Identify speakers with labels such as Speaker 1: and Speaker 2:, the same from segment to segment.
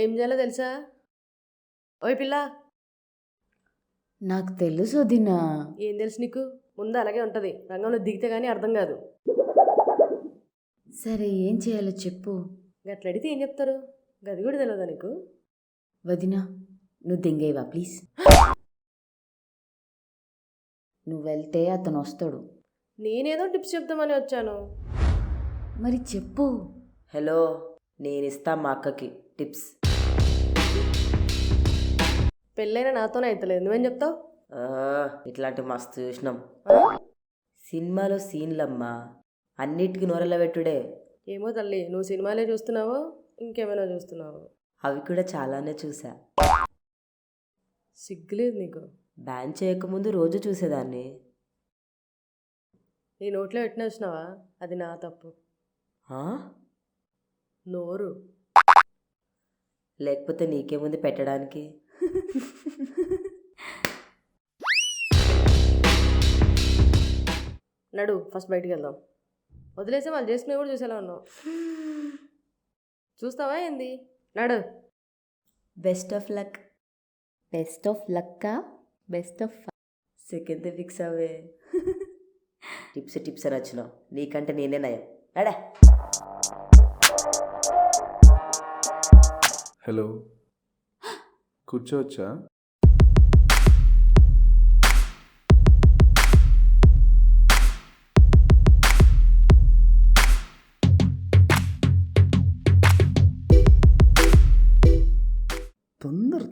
Speaker 1: ఏం చేయాలో తెలుసా? ఓయ్ పిల్ల,
Speaker 2: నాకు తెలుసు వదినా.
Speaker 1: ఏం తెలుసు నీకు? ముందు అలాగే ఉంటుంది, రంగంలో దిగితే కానీ అర్థం కాదు.
Speaker 2: సరే ఏం చేయాలో చెప్పు.
Speaker 1: గట్ల అడిగితే ఏం చెప్తారు? గది కూడా తెలియదా నీకు?
Speaker 2: వదినా నువ్వు దింగేవా ప్లీజ్. నువ్వు వెళ్తే అతను వస్తాడు.
Speaker 1: నేనేదో టిప్స్ చెప్తామని వచ్చాను.
Speaker 2: మరి చెప్పు.
Speaker 3: హలో, నేను ఇస్తా మా అక్కకి టిప్స్.
Speaker 1: పెళ్ళైనా నాతోనే అవుతలేదు, నువ్వేం చెప్తావు?
Speaker 3: ఆ, ఇట్లాంటి మస్తు చూసినాం. సినిమాలో సీన్లమ్మా, అన్నిటికీ నోరెల పెట్టుడే.
Speaker 1: ఏమో తల్లి, నువ్వు సినిమాలే చూస్తున్నావో ఇంకేమైనా చూస్తున్నావో?
Speaker 3: అవి కూడా చాలానే చూసా.
Speaker 1: సిగ్గులేదు నీకు?
Speaker 3: బ్యాన్ చేయకముందు రోజు చూసేదాన్ని.
Speaker 1: నీ నోట్లో పెట్టిన వచ్చినావా? అది నా తప్పు.
Speaker 3: ఆ?
Speaker 1: నోరు.
Speaker 3: లేకపోతే నీకేముంది పెట్టడానికి?
Speaker 1: నడు ఫస్ట్ బయటికి వెళ్దాం. వదిలేసి వాళ్ళు చేసుకునే కూడా చూసేలా ఉన్నావు. చూస్తావా ఏంది? నడు.
Speaker 3: Best of luck.
Speaker 2: Best of లక్కా? బెస్ట్ ఆఫ్
Speaker 3: సెకండ్ ఫిక్స్ అవే. టిప్స్ టిప్స్ అని వచ్చినావు, నీకంటే నేనే నయం. అడా
Speaker 4: హలో, కూర్చోవచ్చా?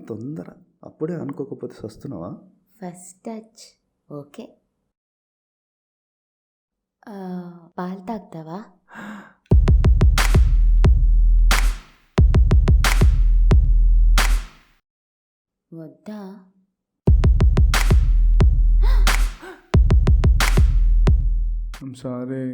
Speaker 5: తొందర అప్పుడే అనుకోకపోతే వస్తున్నావా?
Speaker 2: First touch okay. పాలు తాగుతావా? వద్దా?
Speaker 4: I'm sorry.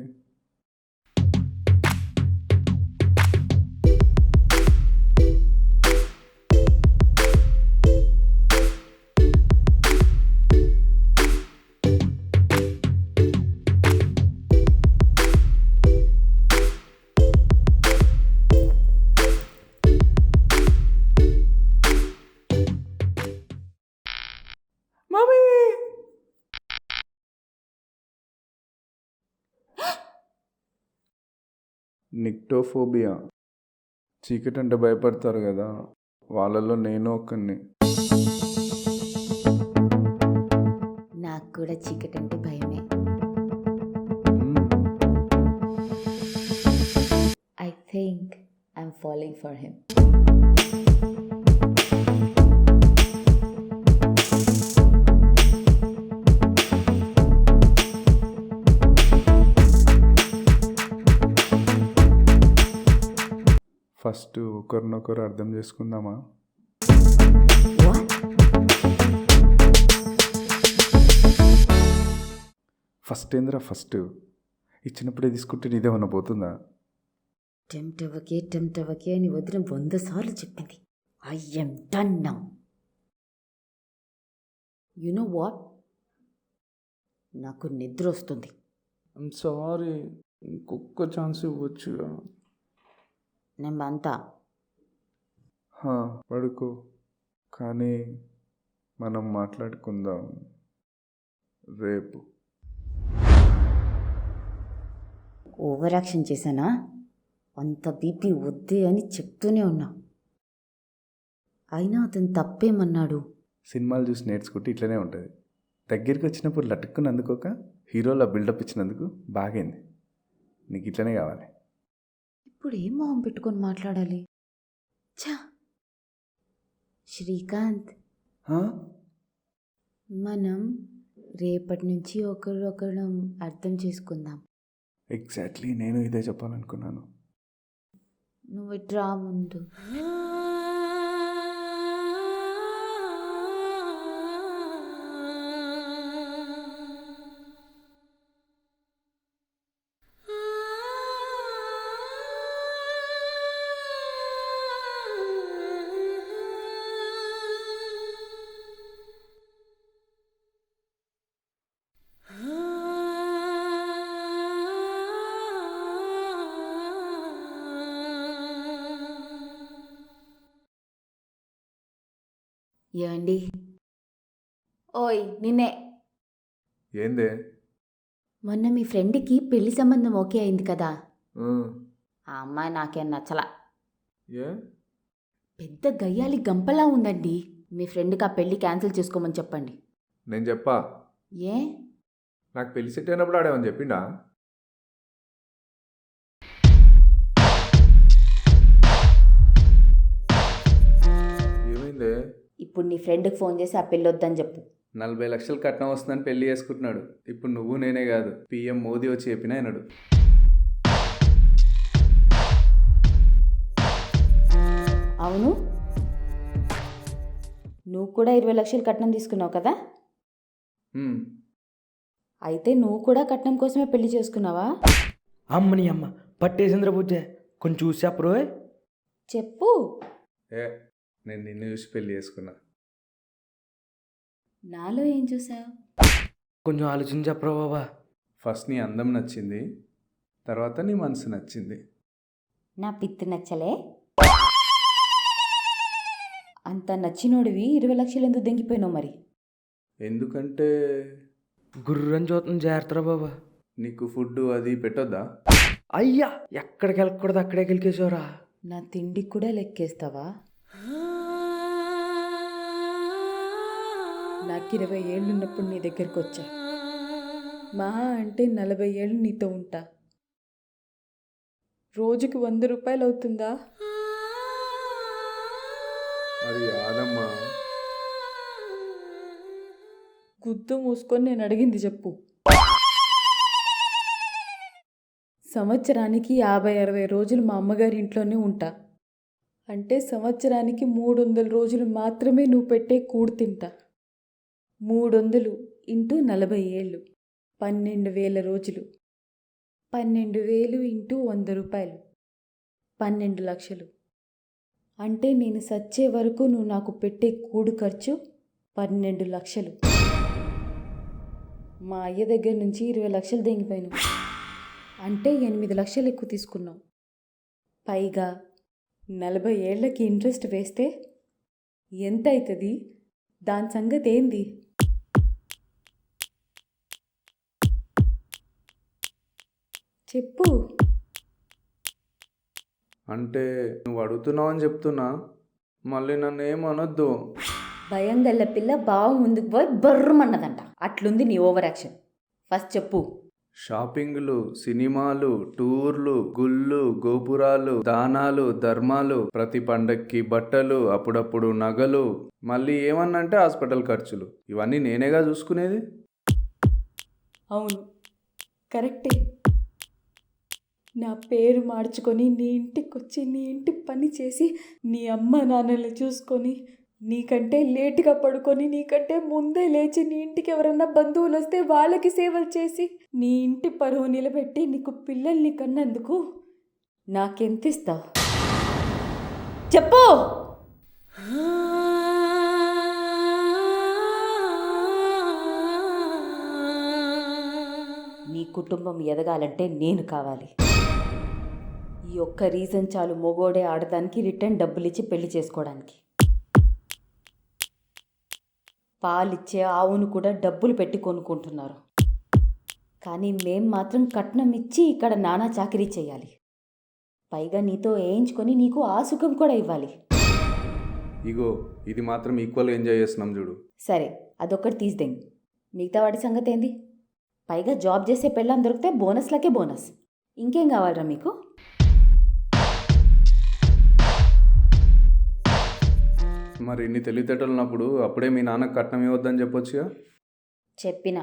Speaker 4: నిక్టోఫోబియా, చీకటి అంటే భయపడతారు కదా, వాళ్ళలో నేను ఒక్కడిని.
Speaker 2: నాకు కూడా చీకటి అంటే భయమే. I think I'm following for him.
Speaker 4: First ఒకరినొకరు అర్థం చేసుకుందామా? ఫస్ట్ ఏందిరా ఫస్ట్? ఇచ్చినప్పుడే తీసుకుంటే నీదేమన్నా పోతుందా?
Speaker 2: టెంప్ట్ అవ్వకే అని వదిన 100 సార్లు చెప్పింది. I M done now. You know what, నాకు నిద్ర వస్తుంది.
Speaker 4: ఐమ్ సారీ, ఇంకొక ఛాన్స్ ఇవ్వచ్చుగా.
Speaker 2: నేను అంతా
Speaker 4: పడుకో, కానీ మనం మాట్లాడుకుందాం రేపు.
Speaker 2: ఓవర్ యాక్షన్ చేశానా? అంత బీపీ వద్దే అని చెప్తూనే ఉన్నా, అయినా అతను తప్పేమన్నాడు?
Speaker 4: సినిమాలు చూసి నేర్చుకుంటే ఇట్లనే ఉంటుంది. దగ్గరికి వచ్చినప్పుడు లటుక్కుని అందుకోక హీరోలా బిల్డప్ ఇచ్చినందుకు బాగైంది. నీకు ఇట్లనే కావాలి.
Speaker 2: ఇప్పుడు ఏం మొహం పెట్టుకొని మాట్లాడాలి? ఛా, శ్రీకాంత్, మనం రేపటి నుంచి ఒకరొకరు అర్థం చేసుకుందాం.
Speaker 4: ఎగ్జాక్ట్లీ, నేను ఇదే చెప్పాలనుకున్నాను.
Speaker 2: నువ్వు డ్రా ముందు. ఏమండి? ఓయ్ నిన్నే.
Speaker 4: ఏందే?
Speaker 2: మొన్న మీ ఫ్రెండ్కి పెళ్లి సంబంధం ఓకే అయింది కదా,
Speaker 4: ఆ,
Speaker 2: ఆ అమ్మాయి నాకేం నచ్చలా.
Speaker 4: ఏ?
Speaker 2: పెద్ద గయ్యాలి గంపలా ఉందండి. మీ ఫ్రెండ్కి ఆ పెళ్లి క్యాన్సిల్ చేసుకోమని చెప్పండి.
Speaker 4: నేను చెప్పా,
Speaker 2: ఏ?
Speaker 4: నాకు పెళ్లి సెట్ అయినప్పుడు ఆడేమని చెప్పిండా? ఏమైందే?
Speaker 2: ఇప్పుడు నీ ఫ్రెండ్కి ఫోన్ చేసి ఆ పెళ్ళి వద్దని చెప్పు.
Speaker 4: 40 లక్షలు కట్నం వస్తుందని పెళ్లి చేసుకుంటున్నాడు. ఇప్పుడు నువ్వు నేనే కాదు, పిఎం మోదీ వచ్చి చెప్పినా వినడు.
Speaker 2: అవును, నువ్వు కూడా 20 లక్షలు కట్నం తీసుకున్నావు కదా,
Speaker 4: హ్మ్.
Speaker 2: అయితే నువ్వు కూడా కట్నం కోసమే పెళ్లి చేసుకున్నావా?
Speaker 6: అమ్మని అమ్మ పట్టేసింద్ర బుజ్జ, కొంచెం చూసి చెప్పరు.
Speaker 2: చెప్పు.
Speaker 4: ఏ, నేను నిన్ను చూసి పెళ్లి చేసుకున్నా.
Speaker 2: నాలో ఏం చూసావు?
Speaker 6: కొంచెం ఆలోచించి చెప్పరా బాబా.
Speaker 4: ఫస్ట్ నీ అందం నచ్చింది, తర్వాత నీ మనసు నచ్చింది.
Speaker 2: నా పిత్తి నచ్చలే. అంత నచ్చినోడివి 20 లక్షలు ఎందుకు దెంగిపోయినావు మరి?
Speaker 4: ఎందుకంటే
Speaker 6: గుర్రని చూస్తుంది, జాగ్రత్తరా బాబా.
Speaker 4: నీకు ఫుడ్ అది పెట్టొద్దా?
Speaker 6: అయ్యా, ఎక్కడికి వెళ్ళకూడదు అక్కడే గెలికేశావురా.
Speaker 2: నా తిండి కూడా లెక్కేస్తావా? నాకు 20 ఏళ్ళు ఉన్నప్పుడు నీ దగ్గరికి వచ్చా. మహా అంటే 40 ఏళ్ళు నీతో ఉంటా. రోజుకి 100 రూపాయలు అవుతుందా?
Speaker 4: అది కాదమ్మా.
Speaker 2: గుద్దు మూసుకొని నేను అడిగింది చెప్పు. సంవత్సరానికి 50-60 రోజులు మా అమ్మగారి ఇంట్లోనే ఉంటా. అంటే సంవత్సరానికి 300 రోజులు మాత్రమే నువ్వు పెట్టే కూడు తింటా. 300 ఇంటూ 40 ఏళ్ళు 12,000 రోజులు. 12,000 ఇంటూ 100 రూపాయలు 12 లక్షలు. అంటే నేను సచ్చే వరకు నువ్వు నాకు పెట్టే కూడు ఖర్చు 12 లక్షలు. మా అయ్య దగ్గర నుంచి 20 లక్షలు దెంగిపోయాను. అంటే 8 లక్షలు ఎక్కువ తీసుకున్నావు. పైగా 40 ఏళ్లకి ఇంట్రెస్ట్ వేస్తే ఎంత అవుతుంది? దాని సంగతి ఏంది? చెప్పు.
Speaker 4: అంటే నువ్వు అడుగుతున్నావు అని చెప్తున్నా, మళ్ళీ నన్ను ఏమనొద్దు.
Speaker 2: భయం గల్ల పిల్ల బావ ముందుకు పోయి బర్రమన్నదంట. అట్లుంది నీ ఓవర్ యాక్షన్. ఫస్ట్ చెప్పు.
Speaker 4: షాపింగ్లు, సినిమాలు, టూర్లు, గుళ్ళు, గోపురాలు, దానాలు, ధర్మాలు, ప్రతి పండక్కి బట్టలు, అప్పుడప్పుడు నగలు, మళ్ళీ ఏమన్నంటే హాస్పిటల్ ఖర్చులు. ఇవన్నీ నేనేగా చూసుకునేది.
Speaker 2: అవును, కరెక్టే. నా పేరు మార్చుకొని నీ ఇంటికి వచ్చి నీ ఇంటి పని చేసి నీ అమ్మ నాన్నల్ని చూసుకొని, నీకంటే లేటుగా పడుకొని నీకంటే ముందే లేచి నీ ఇంటికి ఎవరన్నా బంధువులు వస్తే వాళ్ళకి సేవలు చేసి నీ ఇంటి పరువు నిలబెట్టి నీకు పిల్లల్ని కన్నందుకు నాకెంత ఇస్తావు చెప్పు. నీ కుటుంబం ఎదగాలంటే నేను కావాలి. ఈ ఒక్క రీజన్ చాలు మొగోడే ఆడదానికి రిటర్న్ డబ్బులిచ్చి పెళ్లి చేసుకోవడానికి. పాలిచ్చే ఆవును కూడా డబ్బులు పెట్టి కొనుక్కుంటున్నారు. కానీ మేం మాత్రం కట్నం ఇచ్చి ఇక్కడ నానా చాకరీ చేయాలి. పైగా నీతో వేయించుకొని నీకు ఆ సుఖం కూడా ఇవ్వాలి.
Speaker 4: ఇగో ఇది మాత్రం ఈక్వల్గా ఎంజాయ్ చేస్తున్నాం చూడు.
Speaker 2: సరే, అదొక్కటి తీసిదేంగి. మిగతా వాటి సంగతి ఏంది? పైగా జాబ్ చేసే పెళ్ళాం దొరికితే బోనస్లకే బోనస్. ఇంకేం కావాలరా మీకు?
Speaker 4: మరి ఇన్ని తెలివితేటలు ఉన్నప్పుడు అప్పుడే మీ నాన్నకు కట్నం ఇవ్వద్దని చెప్పొచ్చుగా.
Speaker 2: చెప్పిన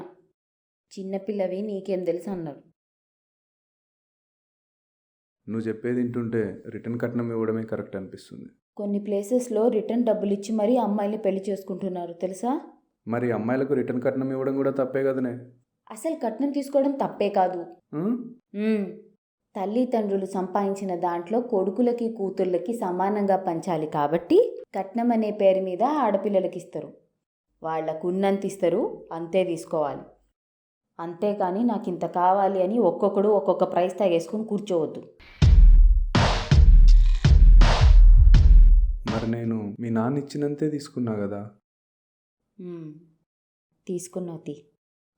Speaker 2: చిన్నపిల్లవి నీకేం తెలుసు అన్నారు.
Speaker 4: నువ్వు చెప్పేది వింటుంటే రిటర్న్ కట్నం ఇవ్వడమే కరెక్ట్ అనిపిస్తుంది.
Speaker 2: కొన్ని ప్లేసెస్లో రిటర్న్ డబ్బులు ఇచ్చి మరీ అమ్మాయిని పెళ్లి చేసుకుంటున్నారు తెలుసా?
Speaker 4: మరి అమ్మాయిలకు రిటర్న్ కట్నం ఇవ్వడం కూడా తప్పే కదనే.
Speaker 2: అసలు కట్నం తీసుకోవడం తప్పే కాదు. తల్లిదండ్రులు సంపాదించిన దాంట్లో కొడుకులకి కూతుర్లకి సమానంగా పంచాలి. కాబట్టి కట్నం అనే పేరు మీద ఆడపిల్లలకి ఇస్తారు. వాళ్లకు ఉన్నంత ఇస్తారు, అంతే తీసుకోవాలి. అంతేకాని నాకు ఇంత కావాలి అని ఒక్కొక్కడు ఒక్కొక్క ప్రైస్ తాగేసుకొని కూర్చోవద్దు.
Speaker 4: మరి నేను మీ నాన్న ఇచ్చినంతే తీసుకున్నా కదా.
Speaker 2: తీసుకున్నావు తీ.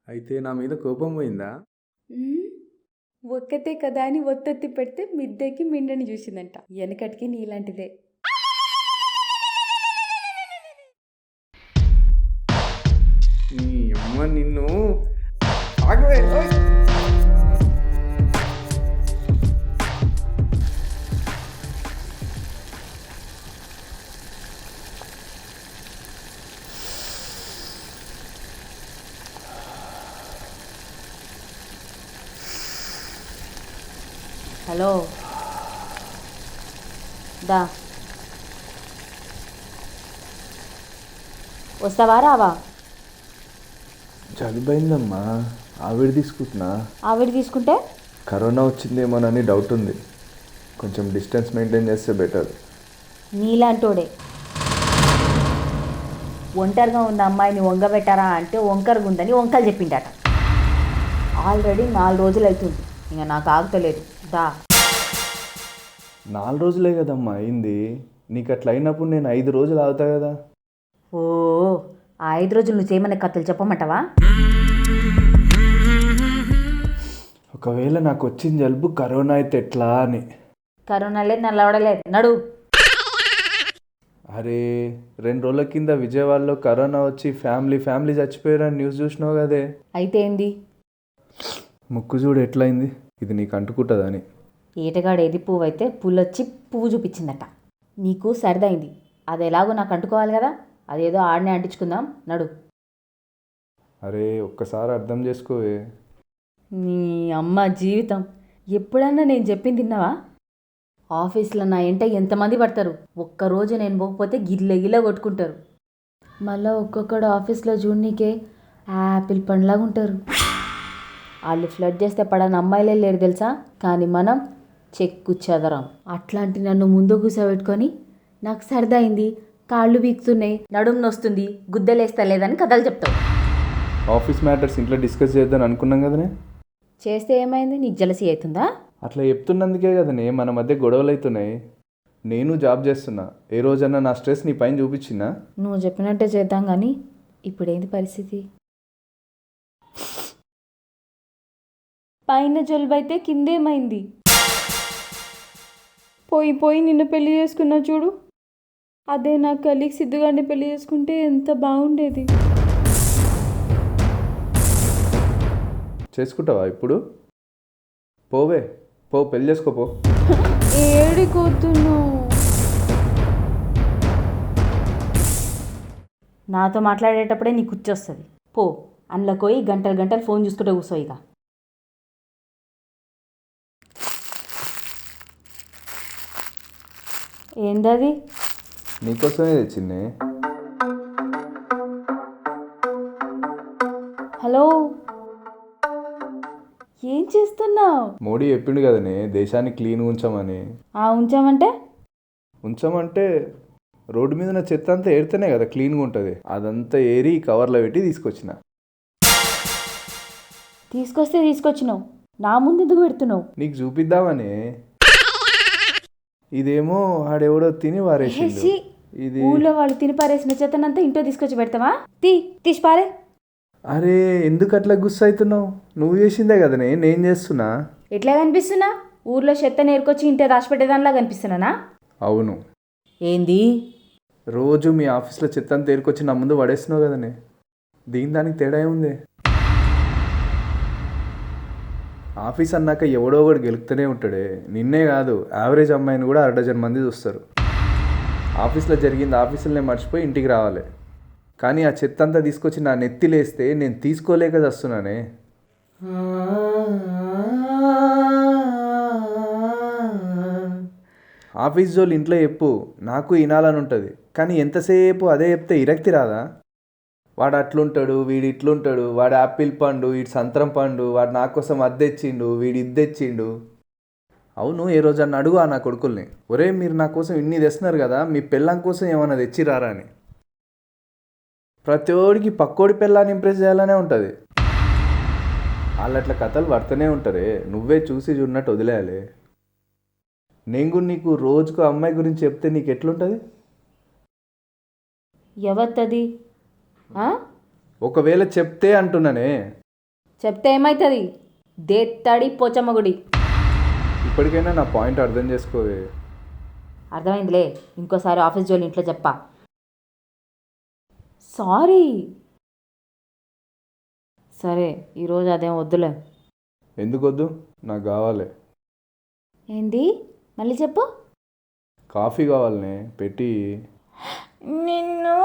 Speaker 4: అయితే నా మీద కోపం పోయిందా?
Speaker 2: ఒక్కతే కదా అని ఒత్తెత్తి పెడితే మిద్దెకి మిండని చూసిందంట. వెనకటికి నీలాంటిదే.
Speaker 4: నీ అమ్మ నిన్ను ఆగవే. ఓయ్.
Speaker 2: హలో దా, వస్తావా రావా?
Speaker 4: జలుబైందమ్మా, ఆవిడ తీసుకుంటున్నా.
Speaker 2: ఆవిడ తీసుకుంటే
Speaker 4: కరోనా వచ్చిందేమోనని డౌట్ ఉంది. కొంచెం డిస్టెన్స్ మెయింటైన్ చేస్తే బెటర్.
Speaker 2: నీలాంటోడే ఒంటరిగా ఉన్న అమ్మాయిని వంగబెట్టారా అంటే వంకరగా ఉందని వంకలు చెప్పిండట. ఆల్రెడీ 4 రోజులు అవుతుంది, ఇంకా నాకు ఆగుతలేదు. దా.
Speaker 4: 4 రోజులే కదమ్మా అయింది. నీకు అట్లా అయినప్పుడు నేను 5 రోజులు ఆగుతా కదా.
Speaker 2: ఓ, ఆ 5 రోజులు నువ్వు చేయమనే కథలు చెప్పమంటావా?
Speaker 4: ఒకవేళ నాకు వచ్చిన జలుబు కరోనా అయితే ఎట్లా అని.
Speaker 2: కరోనా లేదు, నల్లవడలేదు. నడు.
Speaker 4: అరే 2 రోజుల కింద విజయవాడలో కరోనా వచ్చి ఫ్యామిలీ చచ్చిపోయారని న్యూస్ చూసినావు కదే.
Speaker 2: అయితే ఏంది?
Speaker 4: ముక్కు చూడు ఎట్లయింది. ఇది నీకు అంటుకుంటుందని.
Speaker 2: ఈటగాడు ఏది పువ్వు అయితే పుల్లొచ్చి పువ్వు చూపించిందట. నీకు సరిదైంది, అది ఎలాగో నాకు అంటుకోవాలి కదా, అదేదో ఆడనే అంటించుకుందాం. నడు.
Speaker 4: అరే ఒక్కసారి అర్థం చేసుకోవే.
Speaker 2: నీ అమ్మ జీవితం. ఎప్పుడన్నా నేను చెప్పింది తిన్నావా? ఆఫీస్లో నా ఎంట ఎంతమంది పడతారు, ఒక్కరోజు నేను పోకపోతే గిల్ల కొట్టుకుంటారు. మళ్ళీ ఒక్కొక్కడు ఆఫీస్లో చూడనీకే యాపిల్ పండ్లాగా ఉంటారు. వాళ్ళు ఫ్లడ్ చేస్తే పడని అమ్మాయిలే లేరు తెలుసా, కానీ మనం చెక్కు చెదరం. అట్లాంటి నన్ను ముందు కూర్చోబెట్టుకొని నాకు సరదైంది, కాళ్ళు వీక్తున్నాయి, నడుము నొస్తుంది, గుద్దలేస్తా లేదని కథలు చెప్తావు.
Speaker 4: ఆఫీస్ మ్యాటర్స్ ఇంట్లో డిస్కస్ చేద్దాం అనుకున్నాం కదనే.
Speaker 2: చేస్తే ఏమైంది? నీకు జలసీ అవుతుందా?
Speaker 4: అట్లా చెప్తున్నందుకే కదనే మన మధ్య గొడవలు అవుతున్నాయి. నేను జాబ్ చేస్తున్నా, ఏ రోజన్నా నా స్ట్రెస్ నీ పైన చూపించినా?
Speaker 2: నువ్వు చెప్పినట్టే చేద్దాం, కానీ ఇప్పుడేంది పరిస్థితి? పైన జలుబైతే కిందేమైంది? పోయి నిన్ను పెళ్లి చేసుకున్నా చూడు, అదే నా కలీగ్ సిద్ధుగాడిని పెళ్లి చేసుకుంటే ఎంత బాగుండేది.
Speaker 4: చేసుకుంటావా ఇప్పుడు? పోవే, పెళ్ళి చేసుకోపో.
Speaker 2: ఏడికొద్దును. నాతో మాట్లాడేటప్పుడే నీకు కూర్చొస్తుంది. పో, అందులో పోయి గంటలు ఫోన్ చూసుకుంటే కూర్చో. ఇక ఏందది?
Speaker 4: నీకోసమే తెచ్చింది.
Speaker 2: హలో, ఏం చేస్తున్నావు?
Speaker 4: మోడీ చెప్పిండు కదనే దేశాన్ని క్లీన్ ఉంచమని.
Speaker 2: ఉంచామంటే
Speaker 4: రోడ్డు మీద ఉన్న చెత్త అంతా ఏరితేనే కదా క్లీన్గా ఉంటుంది. అదంతా ఏరి కవర్లో పెట్టి తీసుకొచ్చిన.
Speaker 2: తీసుకొచ్చినావు, నా ముందు ఎందుకు పెడుతున్నావు?
Speaker 4: నీకు చూపిద్దామని. ఇదేమో ఆడెవడో తిని వారేసి. ఇది
Speaker 2: ఊళ్ళో వాళ్ళు తిని పారేసిన చెత్తనంతా ఇంట్లో తీసుకొచ్చి పెడతావా? తీసి పారే.
Speaker 4: అరే ఎందుకు అట్లా గుస్సు అవుతున్నావు? నువ్వు చేసిందే కదనే, నేను చేస్తున్నా.
Speaker 2: ఎట్లా కనిపిస్తున్నా? ఊర్లో చెత్త నేర్కొచ్చి ఇంటే రాసిపెట్టేదానిలా కనిపిస్తున్నానా?
Speaker 4: అవును.
Speaker 2: ఏంది?
Speaker 4: రోజు మీ ఆఫీస్లో చెత్త అంతా ఏరుకొచ్చి నా ముందు పడేస్తున్నావు కదనే. దానికి తేడా ఏముంది? ఆఫీస్ అన్నాక ఎవడో ఒకడు గెలుపుతూనే ఉంటాడే. నిన్నే కాదు, యావరేజ్ అమ్మాయిని కూడా 1/2 మంది చూస్తారు. ఆఫీస్లో జరిగింది ఆఫీసులనే మర్చిపోయి ఇంటికి రావాలి. కానీ ఆ చెత్త అంతా తీసుకొచ్చి నా నెత్తిలేస్తే నేను తీసుకోలేక చేస్తున్నానే. ఆఫీస్ జోలు ఇంట్లో చెప్పు, నాకు వినాలని ఉంటుంది. కానీ ఎంతసేపు అదే చెప్తే విరక్తి రాదా? వాడు అట్లుంటాడు, వీడు ఇట్లుంటాడు, వాడు యాపిల్ పండు, వీడు సంత్రం పండు, వాడు నా కోసం అది తెచ్చిండు, వీడు ఇది తెచ్చిండు. అవును, ఏ రోజు అన్న అడుగు నా కొడుకుల్ని, ఒరే మీరు నా కోసం ఇన్ని తెస్తున్నారు కదా, మీ పెళ్ళాం కోసం ఏమైనా తెచ్చిరారా అని. ప్రతి ఓడికి పక్కోడి పెళ్ళాన్ని ఇంప్రెస్ చేయాలనే ఉంటుంది. వాళ్ళు అట్లా కథలు పడుతూనే ఉంటారే, నువ్వే చూసి చూడనట్టు వదిలేయాలి. నేను కూడా నీకు రోజుకు అమ్మాయి గురించి చెప్తే నీకు ఎట్లుంటుంది?
Speaker 2: ఎవత్తది? ఆ?
Speaker 4: ఒకవేళ చెప్తే అంటున్నానే.
Speaker 2: చెప్తే ఏమవుతుంది? దేత్తడి పోచమ్మ గుడి.
Speaker 4: ఇప్పటికైనా నా పాయింట్ అర్థం చేసుకోవే.
Speaker 2: అర్థమైందిలే, ఇంకోసారి ఆఫీస్ జోలి ఇంట్లో చెప్పా. సారీ. సరే, ఈరోజు అదేం వద్దులే.
Speaker 4: ఎందుకు వద్దు? నాకు కావాలి.
Speaker 2: ఏంది? మళ్ళీ చెప్పు.
Speaker 4: కాఫీ కావాలనే, పెట్టి.
Speaker 2: నిన్ను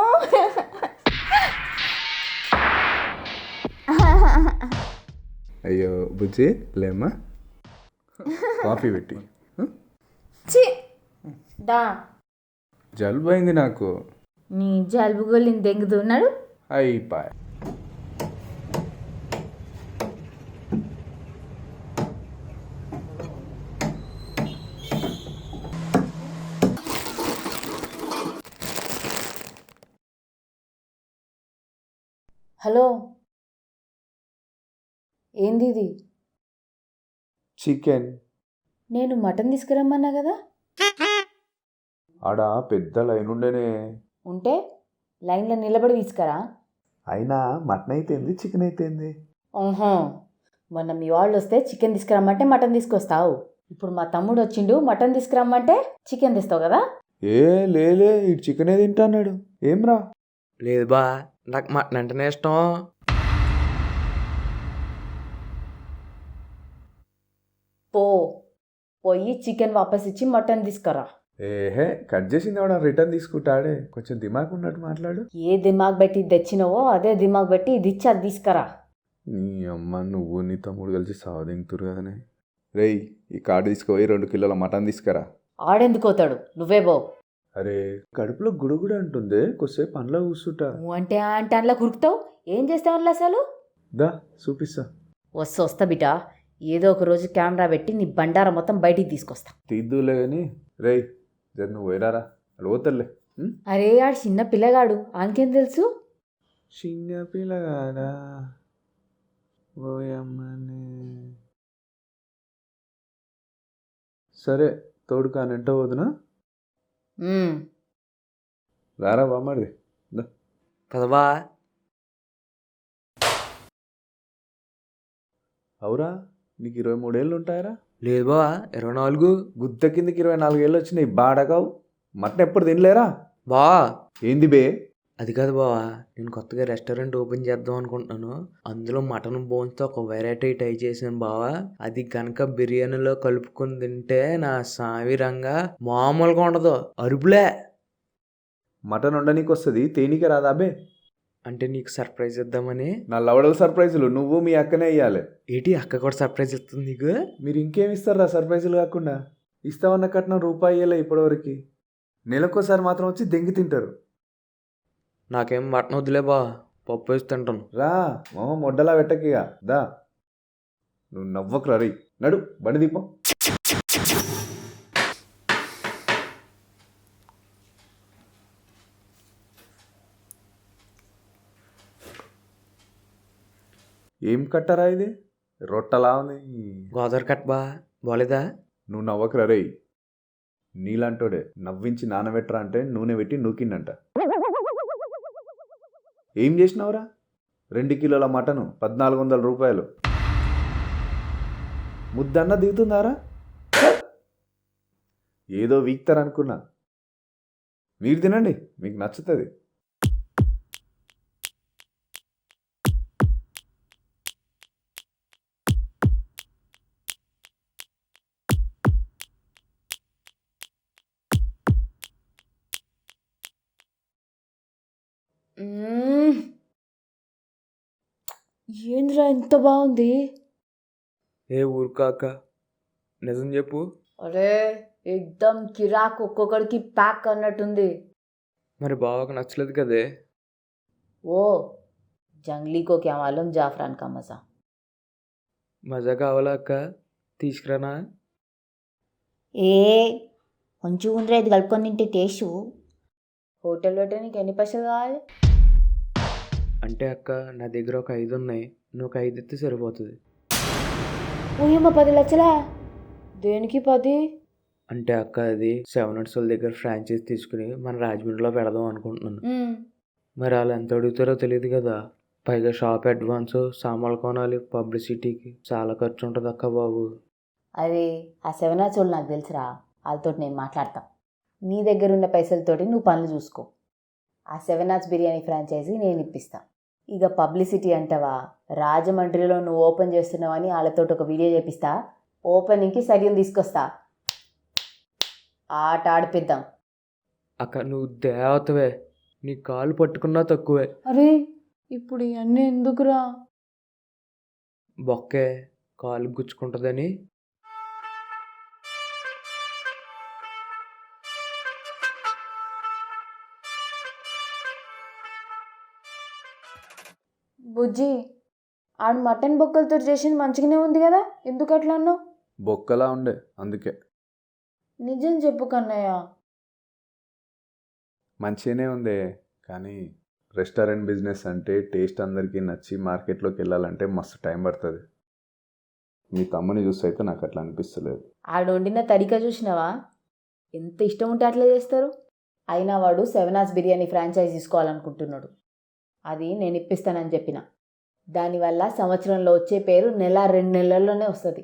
Speaker 4: అయ్యో బుజ్జి లేమ్మా, కాఫీ పెట్టి.
Speaker 2: దా.
Speaker 4: జలుబు అయింది నాకు.
Speaker 2: నీ జలుబు గోలిని దెంగుతున్నాడు.
Speaker 4: అయిపోయా.
Speaker 2: హలో, ఏంది ఇది?
Speaker 4: చికెన్.
Speaker 2: నేను మటన్ తీసుకురమ్మన్నా కదా.
Speaker 4: ఆడ పెద్ద లైన్ ఉండేనే.
Speaker 2: ఉంటే లైన్లో నిలబడి తీసుకురా.
Speaker 5: అయినా మటన్ అయితేంది చికెన్ అయితేంది?
Speaker 2: ఓహో, మొన్న మీ వాళ్ళు వస్తే చికెన్ తీసుకురమ్మంటే మటన్ తీసుకొస్తావు. ఇప్పుడు మా తమ్ముడు వచ్చిండు, మటన్ తీసుకురమ్మంటే చికెన్ తెస్తావు కదా.
Speaker 4: ఏ లేలే, ఈ చికెనే తింటాన్నాడు. ఏమ్రా?
Speaker 6: లేదు బా, నాకు మటన్ అంటేనే ఇష్టం.
Speaker 2: పోయి చికెన్ వాపస్ ఇచ్చి మటన్ తీసుకురా.
Speaker 4: ఏహే, కట్ చేసింది ఎవడ రిటర్న్ తీసుకుంటాడే. కొంచెం దిమాగ్ ఉన్నట్టు మాట్లాడు.
Speaker 2: ఏ దిమాగ్ పెట్టి ఇది తెచ్చినవో అదే దిమాగ్ పెట్టి ఇది ఇచ్చి అది తీసుకురా.
Speaker 4: నీ అమ్మ, నువ్వు నీ తమ్ముడు కలిసి సావదింగుతురు కదనే. రేయ్, ఈ కార్డు తీసుకుపోయి 2 కిలోల మటన్ తీసుకురా.
Speaker 2: ఆడెందుకు పోతాడు? నువ్వే పో.
Speaker 4: అరే, కడుపులో గుడుగుడు అంటుంది, కొద్దిసేపు పనిలో కూర్చుంటా.
Speaker 2: నువ్వు అంటే అందులో కురుకుతావు. ఏం చేస్తావు అందులో అసలు?
Speaker 4: దా చూపిస్తా.
Speaker 2: వస్తా బిడ్డ, ఏదో ఒక రోజు కెమెరా పెట్టి నీ బండారం మొత్తం బయటికి తీసుకొస్తా.
Speaker 4: తీద్దులే కానీ. రేయ్, జర నువ్వు పోయిరారా, అడు పోతలే.
Speaker 2: అరే, ఆడు చిన్న పిల్లగాడు, ఆనికేం తెలుసు?
Speaker 4: చిన్న పిల్లగాడా ఓయమ్మనే. సరే, తోడు కానంట వదినా. రారా బామ్మడిది.
Speaker 6: కదబా.
Speaker 4: అవురా, నీకు 23 ఏళ్ళు ఉంటాయరా?
Speaker 6: లేదు బా, 24.
Speaker 4: గుద్ద కిందకి 24 ఏళ్ళు వచ్చినాయి. బాడకావు. మటన్ ఎప్పుడు తినలేరా?
Speaker 6: బా,
Speaker 4: ఏంది బే?
Speaker 6: అది కాదు బావా, నేను కొత్తగా రెస్టారెంట్ ఓపెన్ చేద్దాం అనుకుంటున్నాను. అందులో మటన్ బోన్స్తో ఒక వెరైటీ ట్రై చేశాను బావా. అది కనుక బిర్యానీలో కలుపుకొని తింటే నా సావిరంగా మామూలుగా ఉండదు, అరుపులే.
Speaker 4: మటన్ వండనీకి వస్తుంది, తేనీకే రాదా బే?
Speaker 6: అంటే నీకు సర్ప్రైజ్ ఇద్దామని.
Speaker 4: నా లవడల సర్ప్రైజులు నువ్వు మీ అక్కనే ఇయ్యాలి.
Speaker 6: ఏంటి, అక్క కూడా సర్ప్రైజ్ ఇస్తుంది నీకు?
Speaker 4: మీరు ఇంకేం ఇస్తారా సర్ప్రైజులు కాకుండా? ఇస్తామన్న కట్నం రూపాయి ఇయ్యలే ఇప్పటివరకు. నెలకోసారి మాత్రం వచ్చి దెంగి తింటారు.
Speaker 6: నాకేం మటన్ వద్దులే బా, పప్పు వేసి తింటాను.
Speaker 4: రా మామ, మొడ్డలా పెట్టకిగా. దా, నువ్వు నవ్వకురా. రీ నడు, బండి దీపం. ఏం కట్టరా ఇది? రొట్టలా ఉంది.
Speaker 6: గోదావరి కట్ బా, బాలేదా?
Speaker 4: నువ్వు నవ్వకురా రేయ్. నీలాంటోడే నవ్వించి నానబెట్టరా అంటే నూనె పెట్టి నూకిండంట. ఏం చేసినావురా? 2 కిలోల మటను 1400 రూపాయలు. ముద్దన్న దిగుతుందారా? ఏదో వీక్తారనుకున్నా. మీరు తినండి, మీకు నచ్చుతుంది.
Speaker 2: ఏంద్రా ఎంత బాగుంది?
Speaker 6: ఏ ఊరుకాక, నిజం చెప్పు.
Speaker 2: అరే, ఎక్దమ్ కిరాక్, ఒక్కొక్కడికి ప్యాక్ అన్నట్టుంది.
Speaker 6: మరి బావకు నచ్చలేదు కదే.
Speaker 2: ఓ జంగ్లీ కో క్యా మాలూమ్ జాఫ్రాన్ కా మజా.
Speaker 6: మజా కావాలా అక్క? తీసుకురానా?
Speaker 2: ఏ కొంచెం ఉందిరా, ఇది కలుపుకొని తింటే టేస్ట్. హోటల్ పెట్టడానికి ఎన్ని పైసలు కావాలి?
Speaker 6: అంటే అక్క, నా దగ్గర ఒక 5 ఉన్నాయి, నువ్వు ఒక 5 ఇస్తే సరిపోతుంది.
Speaker 2: ఊయమ్మ, 10 లక్షలా? దేనికి 10?
Speaker 6: అంటే అక్క, అది 7 Ounce వాళ్ళ దగ్గర ఫ్రాంచైజ్ తీసుకుని మన రాజమండ్రిలో పెడదాం అనుకుంటున్నాను. మరి వాళ్ళు ఎంత అడుగుతారో తెలియదు కదా. పైగా షాప్ అడ్వాన్స్, సామాన్లు కొనాలి, పబ్లిసిటీకి చాలా ఖర్చు ఉంటుంది అక్క బాబు.
Speaker 7: అరే ఆ శివనాచోళ్ళు నాకు తెలుసురా, వాళ్ళతో నేను మాట్లాడతా. నీ దగ్గర ఉన్న పైసలతోటి నువ్వు పనులు చూసుకో. ఆ సెవెనాచ్ బిర్యానీ ఫ్రాంచైజీ నేను ఇప్పిస్తా. ఇక పబ్లిసిటీ అంటావా, రాజమండ్రిలో నువ్వు ఓపెన్ చేస్తున్నావని వాళ్ళతో ఒక వీడియో చేపిస్తా. ఓపెనింగ్కి సగం తీసుకొస్తా, ఆట ఆడిపిద్దాం.
Speaker 6: అక్క నువ్వు దేవతవే, నీ కాలు పట్టుకున్నా తక్కువే.
Speaker 2: అరే ఇప్పుడు ఇవన్నీ ఎందుకురా?
Speaker 6: బొక్కే కాలు గుచ్చుకుంటుందని.
Speaker 2: బుజ్జి, ఆడు మటన్ బొక్కలతో చేసింది మంచిగానే ఉంది కదా, ఎందుకు అట్లా అన్నావు?
Speaker 4: బొక్కలా ఉండే అందుకే.
Speaker 2: నిజం చెప్పు కన్నయ్య.
Speaker 4: మంచిగానే ఉందే, కానీ రెస్టారెంట్ బిజినెస్ అంటే టేస్ట్ అందరికీ నచ్చి మార్కెట్లోకి వెళ్ళాలంటే మస్తు టైం పడుతుంది. మీ తమ్ముని చూస్తే అయితే నాకు అట్లా అనిపిస్తలేదు.
Speaker 7: ఆడు వండిన తడిక చూసినావా, ఎంత ఇష్టం ఉంటే అట్లా చేస్తారు. అయినా వాడు సెవెనాచ్ బిర్యానీ ఫ్రాంచైజ్ తీసుకోవాలనుకుంటున్నాడు. అది నేను ఇప్పిస్తానని చెప్పిన. దానివల్ల సంవత్సరంలో వచ్చే పేరు నెల 2 నెలల్లోనే వస్తుంది.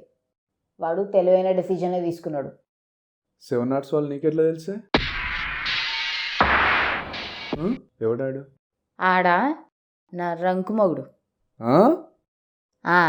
Speaker 7: వాడు తెలివైన డెసిజనే తీసుకున్నాడు.
Speaker 4: 7 Arts వాళ్ళు నీకెట్లా తెలుసే? ఎవడాడు?
Speaker 7: ఆడా నా రంకు మొగుడు.
Speaker 4: ఆ?
Speaker 7: ఆ